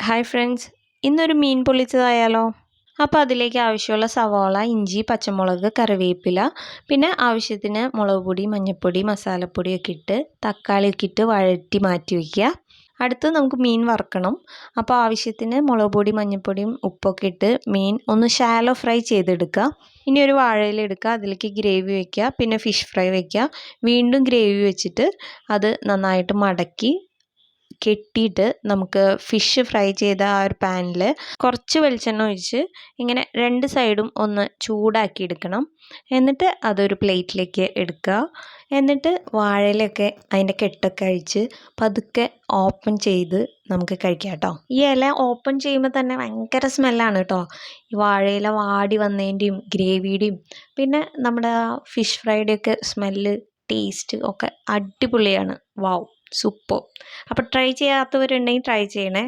Hi friends, ഇന്നൊരു മീൻ പൊള്ളിച്ചതായാലോ? അപ്പോൾ അതിലേക്ക് ആവശ്യമുള്ള സവാള, ഇഞ്ചി, പച്ചമുളക്, കറിവേപ്പില, പിന്നെ ആവശ്യത്തിന് മുളക് പൊടി, മഞ്ഞൾപ്പൊടി, മസാലപ്പൊടിയൊക്കെ ഇട്ട് തക്കാളിയൊക്കെ ഇട്ട് വഴറ്റി മാറ്റി വയ്ക്കുക. അടുത്ത് നമുക്ക് മീൻ വറുക്കണം. അപ്പോൾ ആവശ്യത്തിന് മുളക് പൊടി, മഞ്ഞൾപ്പൊടിയും ഉപ്പൊക്കെ ഇട്ട് മീൻ ഒന്ന് ഷാലോ ഫ്രൈ ചെയ്തെടുക്കുക. ഇനി ഒരു വാഴയില എടുക്കുക, അതിലേക്ക് ഗ്രേവി വയ്ക്കുക, പിന്നെ ഫിഷ് ഫ്രൈ വയ്ക്കുക, വീണ്ടും ഗ്രേവി വെച്ചിട്ട് അത് നന്നായിട്ട് മടക്കി കെട്ടിയിട്ട് നമുക്ക് ഫിഷ് ഫ്രൈ ചെയ്ത ആ ഒരു പാനിൽ കുറച്ച് വെളിച്ചെണ്ണ ഒഴിച്ച് ഇങ്ങനെ രണ്ട് സൈഡും ഒന്ന് ചൂടാക്കി എടുക്കണം. എന്നിട്ട് അതൊരു പ്ലേറ്റിലേക്ക് എടുക്കുക. എന്നിട്ട് വാഴയിലൊക്കെ അതിൻ്റെ കെട്ടൊക്കെ അഴിച്ച് പതുക്കെ ഓപ്പൺ ചെയ്ത് നമുക്ക് കഴിക്കാം കേട്ടോ. ഈ ഇല ഓപ്പൺ ചെയ്യുമ്പോൾ തന്നെ ഭയങ്കര സ്മെല്ലാണ് കേട്ടോ. ഈ വാഴയില വാടി വന്നതിൻ്റെയും ഗ്രേവിയുടെയും പിന്നെ നമ്മുടെ ആ ഫിഷ് ഫ്രൈയുടെയൊക്കെ സ്മെല്ല്, ടേസ്റ്റ് ഒക്കെ അടിപൊളിയാണ്. വാവ്, സൂപ്പർ. അപ്പോൾ ട്രൈ ചെയ്യാത്തവരുണ്ടെങ്കിൽ ട്രൈ ചെയ്യണേ.